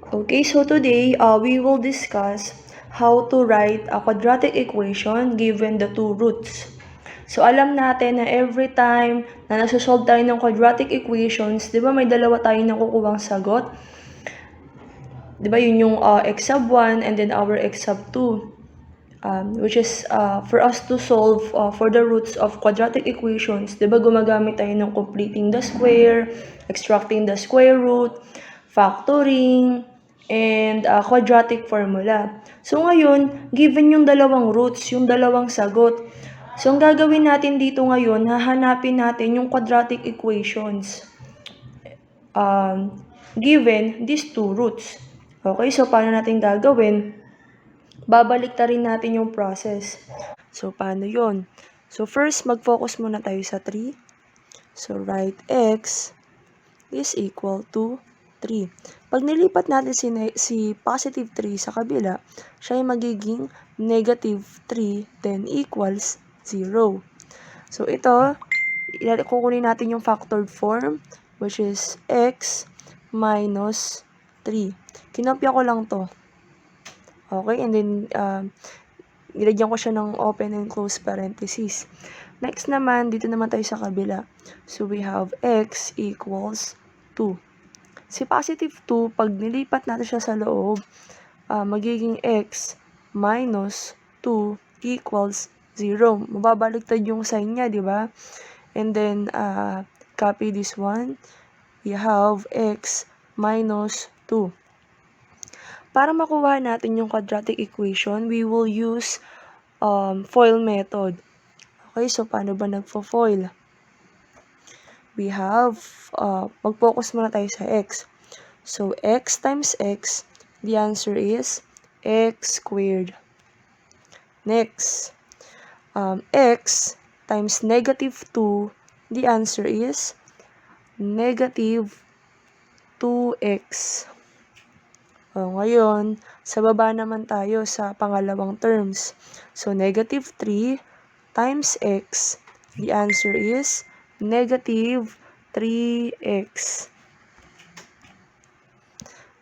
Okay, so today we will discuss how to write a quadratic equation given the two roots. So alam natin na every time na nasa-solve tayo ng quadratic equations, 'di ba may dalawa tayong nakukuhang sagot? 'Di ba yun yung x sub 1 and then our x sub 2. Which is for us to solve for the roots of quadratic equations, 'di ba gumagamit tayo ng completing the square, extracting the square root, factoring, and quadratic formula. So ngayon, given yung dalawang roots, yung dalawang sagot, so ang gagawin natin dito ngayon, hahanapin natin yung quadratic equations given these two roots. Okay, so paano natin gagawin? Babalik na rin natin yung process. So, paano yon? So, first, mag-focus muna tayo sa 3. So, write x is equal to 3. Pag nilipat natin si positive 3 sa kabila, siya ay magiging negative 3, then equals 0. So, ito, kukunin natin yung factored form, which is x minus 3. Kinopya ko lang to. Okay, and then, nilagyan ko siya ng open and close parenthesis. Next naman, dito naman tayo sa kabila. So, we have x equals 2. Si positive 2, pag nilipat natin siya sa loob, magiging x minus 2 equals 0. Mababaliktad yung sign niya, di ba? And then, copy this one. We have x minus 2. Para makuha natin yung quadratic equation, we will use FOIL method. Okay, so paano ba nagfo-FOIL? We have, mag-focus muna tayo sa x. So, x times x, the answer is x squared. Next, x times negative 2, the answer is negative 2x. Ngayon, sa baba naman tayo sa pangalawang terms. So, negative 3 times x, the answer is negative 3x.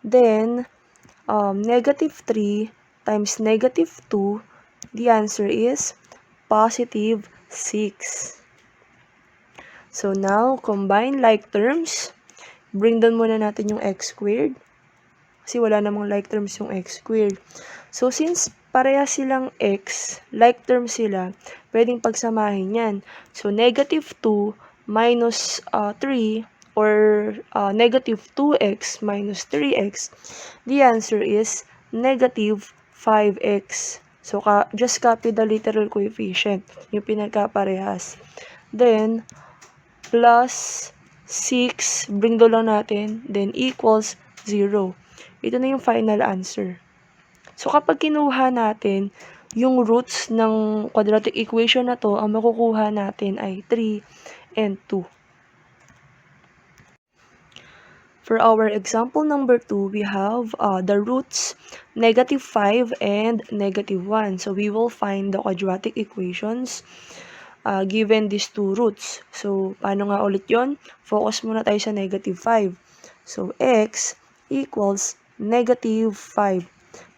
Then, negative 3 times negative 2, the answer is positive 6. So, now, combine like terms. Bring down muna natin yung x squared. Kasi wala namang like terms yung x squared. So, since pareha silang x, like terms sila, pwedeng pagsamahin yan. So, negative 2 minus 3 or negative 2x minus 3x, the answer is negative 5x. So, just copy the literal coefficient, yung pinagkaparehas. Then, plus 6, bring down lang natin, then equals 0. Ito na yung final answer. So, kapag kinuha natin yung roots ng quadratic equation na to, ang makukuha natin ay 3 and 2. For our example number 2, we have the roots negative 5 and negative 1. So, we will find the quadratic equations given these two roots. So, paano nga ulit yon? Focus muna tayo sa negative 5. So, x equals negative 5.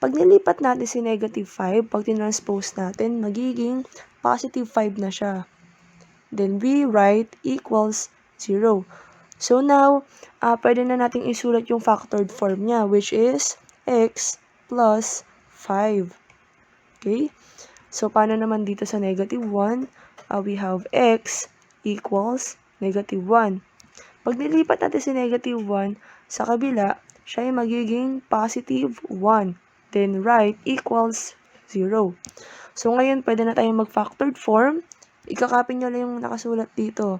Pag nilipat natin si negative 5, pag tinranspose natin, magiging positive 5 na siya. Then, we write equals 0. So, now, pwede na nating isulat yung factored form niya, which is x plus 5. Okay? So, paano naman dito sa negative 1? We have x equals negative 1. Pag nilipat natin si negative 1 sa kabila, siya ay magiging positive 1. Then, right equals 0. So, ngayon, pwede na tayong mag-factored form. Ikakopy nyo lang yung nakasulat dito,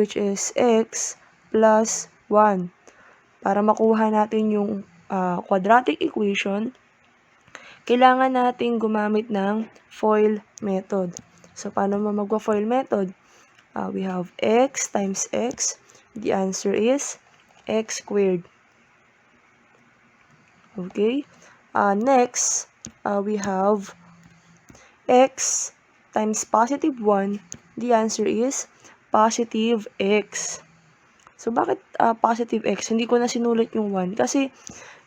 which is x plus 1. Para makuha natin yung quadratic equation, kailangan natin gumamit ng FOIL method. So, paano mo magwa-FOIL method? We have x times x. The answer is x squared. Okay? Next, we have x times positive 1. The answer is positive x. So, bakit positive x? Hindi ko na sinulat yung 1. Kasi,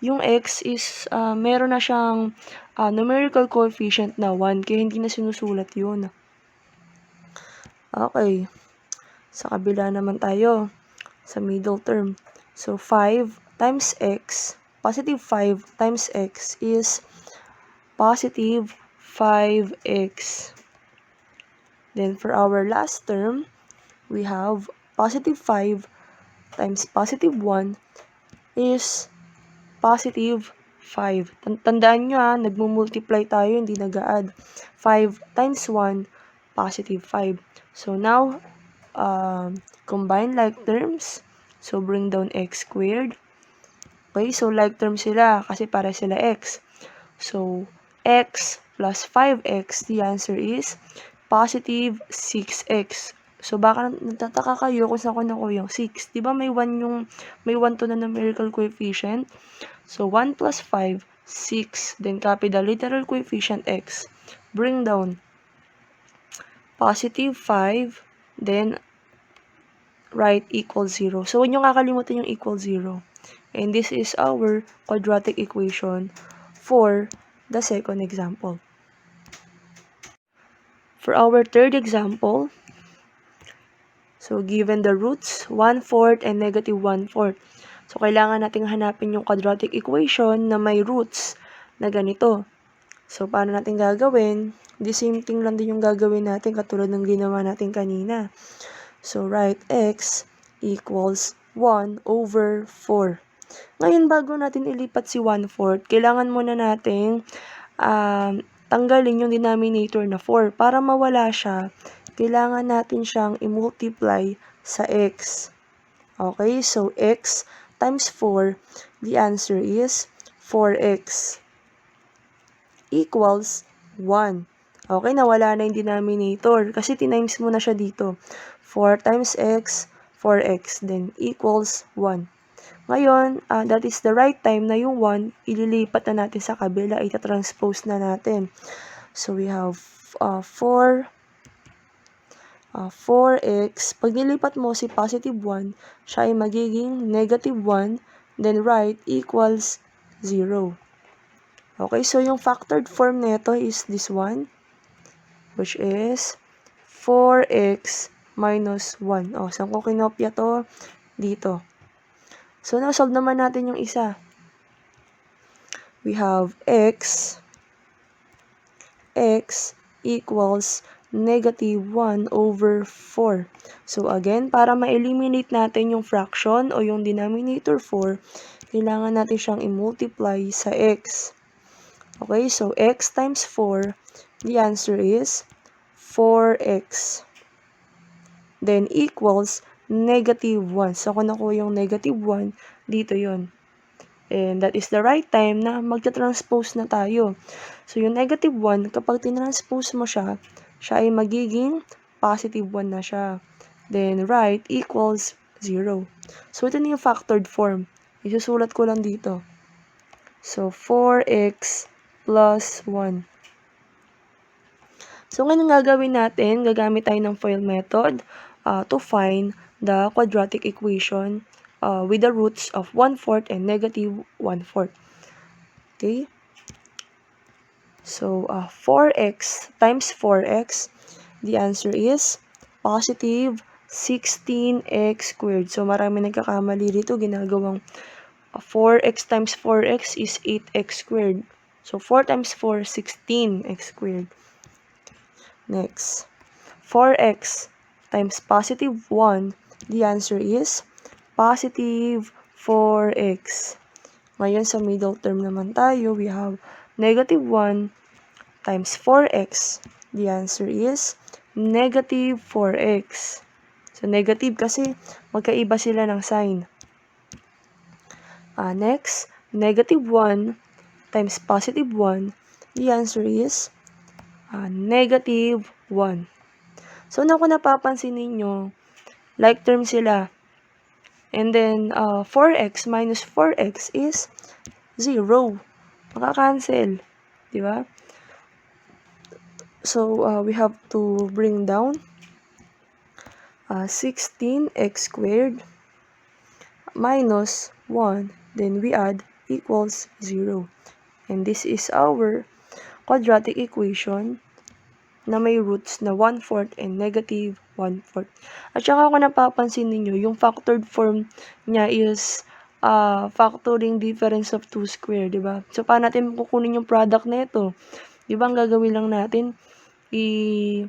yung x is, meron na siyang numerical coefficient na 1. Kaya, hindi na sinusulat yun. Okay. Sa kabila naman tayo. Sa middle term. So, 5 times x, positive 5 times x is positive 5x. Then, for our last term, we have positive 5 times positive 1 is positive 5. Tandaan nyo nagmumultiply tayo, hindi nag-a-add. 5 times 1, positive 5. So, now, combine like terms. So, bring down x squared. Okay, so like terms sila kasi para sila x. So, x plus 5x, the answer is positive 6x. So, baka nagtataka kayo kung saan ko nakuha yung 6. Diba may 1 to na numerical coefficient? So, 1 plus 5, 6. Then, copy the literal coefficient x. Bring down positive 5. Then, write equals 0. So, huwag nyo kakalimutan yung equal 0. And this is our quadratic equation for the second example. For our third example, so given the roots, 1/4 and negative 1/4. So, kailangan nating hanapin yung quadratic equation na may roots na ganito. So, paano natin gagawin? The same thing lang din yung gagawin natin katulad ng ginawa natin kanina. So, write x equals 1/4. Ngayon, bago natin ilipat si 1/4, kailangan muna nating tanggalin yung denominator na 4. Para mawala siya, kailangan natin siyang i-multiply sa x. Okay, so x times 4, the answer is 4x equals 1. Okay, nawala na yung denominator kasi tinimes mo na siya dito. 4 times x, 4x, then equals 1. Ngayon, that is the right time na yung 1, ililipat na natin sa kabila, ita-transpose na natin. So, we have 4x. Pag nilipat mo si positive 1, siya ay magiging negative 1, then right equals 0. Okay, so yung factored form nito is this one, which is 4x minus 1. O, saan ko kinopya to? Dito. So, na-solve naman natin yung isa. We have x equals negative 1/4. So, again, para ma-eliminate natin yung fraction o yung denominator 4, kailangan natin siyang i-multiply sa x. Okay, so x times 4, the answer is 4x. Then, equals negative 1. So, kung nakuha yung negative 1, dito yon. And that is the right time na magta-transpose na tayo. So, yung negative 1, kapag tinranspose mo siya ay magiging positive 1 na siya. Then, right equals 0. So, ito na yung factored form. Isusulat ko lang dito. So, 4x plus 1. So, ngayon gagawin natin, gagamit tayo ng FOIL method to find the quadratic equation with the roots of 1/4 and negative 1/4. Okay? So, 4x times 4x, the answer is positive 16x squared. So, marami nagkakamali dito. Ginagawang 4x times 4x is 8x squared. So, 4 times 4, 16x squared. Next, 4x times positive 1, the answer is positive 4x. Ngayon, sa middle term naman tayo, we have negative 1 times 4x. The answer is negative 4x. So, negative kasi magkaiba sila ng sign. Next, negative 1 times positive 1. The answer is negative 1. So, kung napapansin ninyo, like term sila. And then, 4x minus 4x is 0. Makakancel. Diba? So, we have to bring down 16x squared. minus 1, then we add equals 0. And this is our quadratic equation na may roots na 1/4 and negative 1/4. At saka kung napapansin ninyo, yung factored form niya is factoring difference of 2 square, di ba? So, paano natin kukunin yung product na ito? Di ba, ang gagawin lang natin, i-erase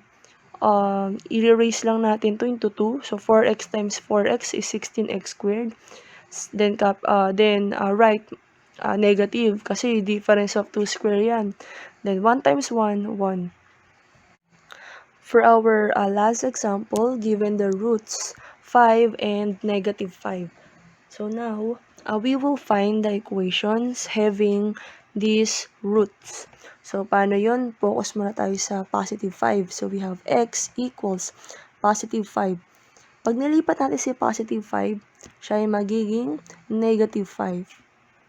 lang natin to into 2. So, 4x times 4x is 16x squared. Then write negative kasi difference of 2 square yan. Then 1 times 1, 1. For our last example, given the roots 5 and negative 5. So now, we will find the equations having these roots. So paano yun? Focus muna tayo sa positive 5. So we have x equals positive 5. Pag nilipat natin si positive 5, siya ay magiging negative 5.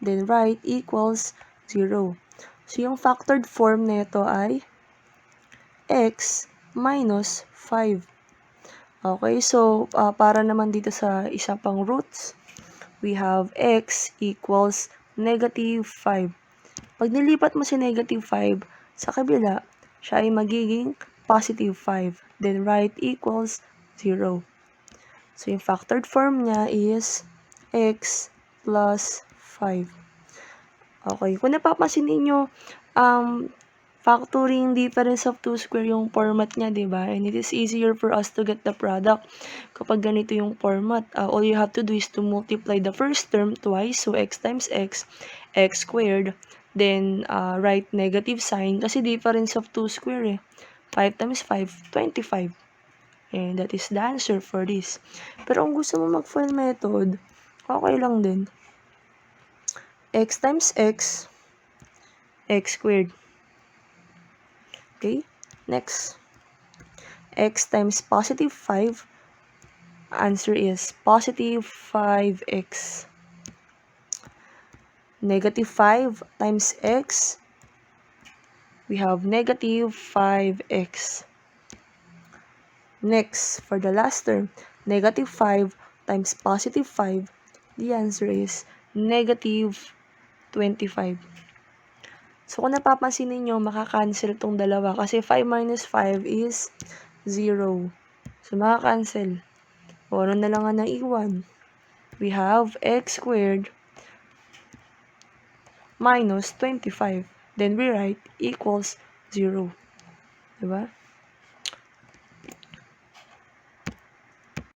Then right equals 0. So yung factored form nito ay x minus 5. Okay, so para naman dito sa isa pang roots, we have x equals negative 5. Pag nilipat mo si negative 5 sa kabila, siya ay magiging positive 5. Then right equals 0. So, yung factored form niya is x plus 5. Okay. Kung napapansin ninyo, factoring difference of 2 square yung format niya, diba? And it is easier for us to get the product kapag ganito yung format. All you have to do is to multiply the first term twice. So, x times x squared. Then, write negative sign kasi difference of 2 square eh. 5 times 5, 25. And that is the answer for this. Pero kung gusto mo mag-FOIL method, okay lang din. X times x squared. Okay? Next. X times positive 5. Answer is positive 5x. Negative 5 times x. We have negative 5x. Next, for the last term, negative 5 times positive 5, the answer is negative 25. So, kung napapansin ninyo, makakancel itong dalawa kasi 5 minus 5 is 0. So, makakancel. O, ano na lang nga naiwan? We have x squared minus 25. Then, we write equals 0. Diba?